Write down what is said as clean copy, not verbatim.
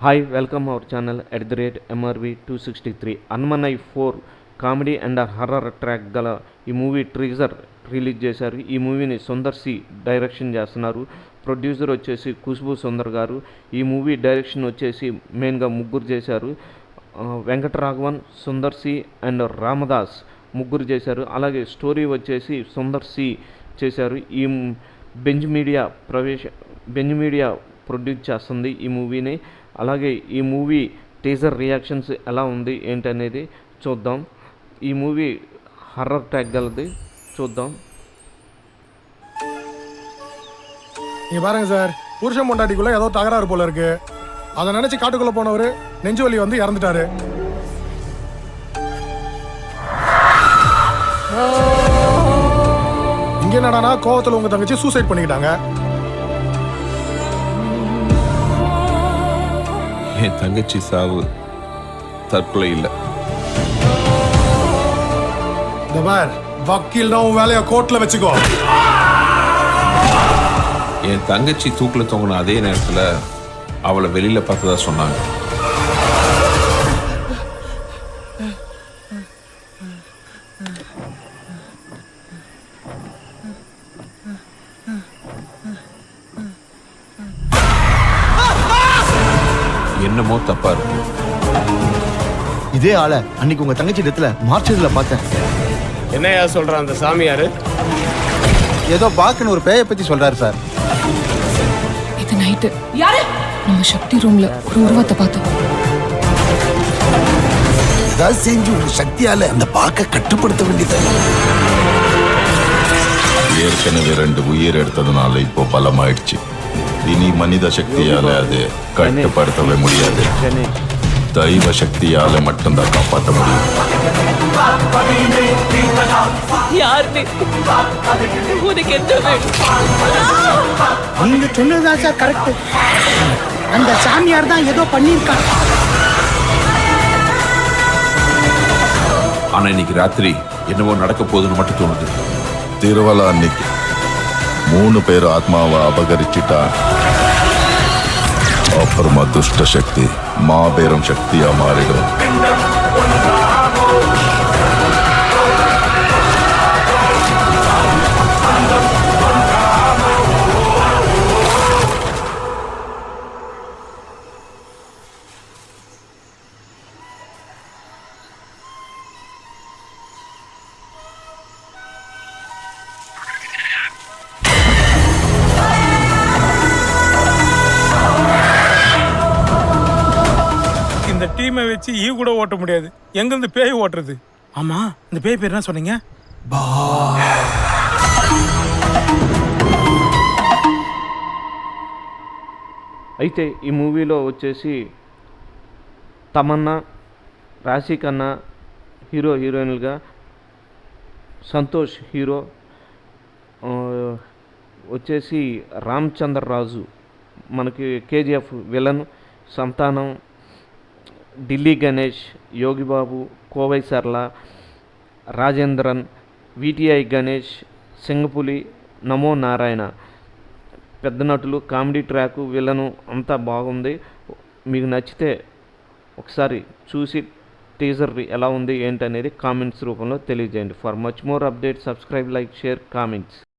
Hi, welcome our channel at the rate MRV263. Anmanai 4 comedy and horror track గల ఈ movie teaser release చేశారు. ఈ మూవీని Sundar C direction చేస్తున్నారు. ప్రొడ్యూసర్ వచ్చేసి ఖుష్బూ సుందర్ గారు. ఈ మూవీ డైరెక్షన్ వచ్చేసి మెయిన్గా ముగ్గురు చేశారు. వెంకటరాఘవన్, సుందర్ సి అండ్ రామదాస్ ముగ్గురు చేశారు. అలాగే స్టోరీ వచ్చేసి సుందర్ సి చేశారు. ఈ బెంజ్ మీడియా ప్రొడ్యూస్ చేస్తుంది ఈ మూవీని. అలాగే ఈ మూవీ టీజర్ రియాక్షన్స్ ఎలా ఉంది ఏంటనేది చూద్దాం. ఈ మూవీ హర్రర్ ట్యాగ్ గలది, చూద్దాం. நீ பாருங்க சார், புருஷன் பொண்டாட்டிக்குள்ள ஏதோ தகராறு போல இருக்கு. அதை நினைச்சு காட்டுக்குள்ள போனவரு நெஞ்சு வலி வந்து இறந்துட்டாரு. இங்க என்னடானா கோவத்துல உங்க தங்கச்சி சூசைட் பண்ணிக்கிட்டாங்க. என் தங்கச்சி சாவு தற்கொலை இல்லை. வக்கீல் தான் வேலையை கோர்ட்ல வச்சுக்கோ. என் தங்கச்சி தூக்கில் தொங்கின அதே நேரத்தில் அவளை வெளியில பார்த்ததா சொன்னாங்க. என்னமோ தப்பா இருக்கு. இதே ஆளை அன்னைக்கு உங்க தங்கச்சி இடத்துல மார்ச்சதுல பார்த்தேன். என்னையா சொல்றான் அந்த சாமியாரு? ஏதோ பாக்குன்னு ஒரு பேயை பத்தி சொல்றாரு சார். இது நைட்டு நம்ம சக்தி ரூம்ல ஒரு உருவத்தை பார்த்தோம். ஏதாவது செஞ்சு உங்க சக்தியால அந்த பாக்க கட்டுப்படுத்த வேண்டியது. ஏற்கனவே 2 உயிர் எடுத்ததுனால இப்போ பலமாயிடுச்சு. இனி மனித சக்தியால அது கட்டுப்படுத்தவே முடியாது. தெய்வ சக்தியால மட்டும்தான் காப்பாற்ற முடியும். நீங்க சொன்னதுதான் சார் கரெக்ட். அந்த சாமியார் தான் ஏதோ பண்ணிருக்காங்க. ஆனா இன்னைக்கு ராத்திரி என்னவோ நடக்க போகுதுன்னு மட்டும் தோணுது. திருவலா அன்னைக்கு 3 பேர் ஆத்மாவை அபகரிச்சிட்டா அப்புறமா துஷ்ட சக்தி மாபெரும் சக்தியா மாறிடும். இந்த டீமை வச்சு ஈ கூட ஓட்ட முடியாது. எங்கிருந்து பேய் ஓட்டுறது? ஆமா, இந்த பேய் பேர் என்ன சொன்னீங்க? అయితే ఈ మూవీలో వచ్చేసి తమన్నా, రాశి ఖన్నా హీరోయిన్లుగా, సంతోష్ హీరో, వచ్చేసి రామ్ చంద్ర రాజు మనకి కేజీఎఫ్ విలన్, సంతానం, ఢిల్లీ గణేష్, యోగిబాబు, కోవై సర్ల, రాజేంద్రన్, విటిఐ గణేష్, సింగపులి, నమో నారాయణ పెద్ద నటులు. కామెడీ ట్రాకు, విలను అంతా బాగుంది. మీకు నచ్చితే ఒకసారి చూసి టీజర్ ఎలా ఉంది ఏంటనేది కామెంట్స్ రూపంలో తెలియజేయండి. For much more update subscribe, like, share, comments.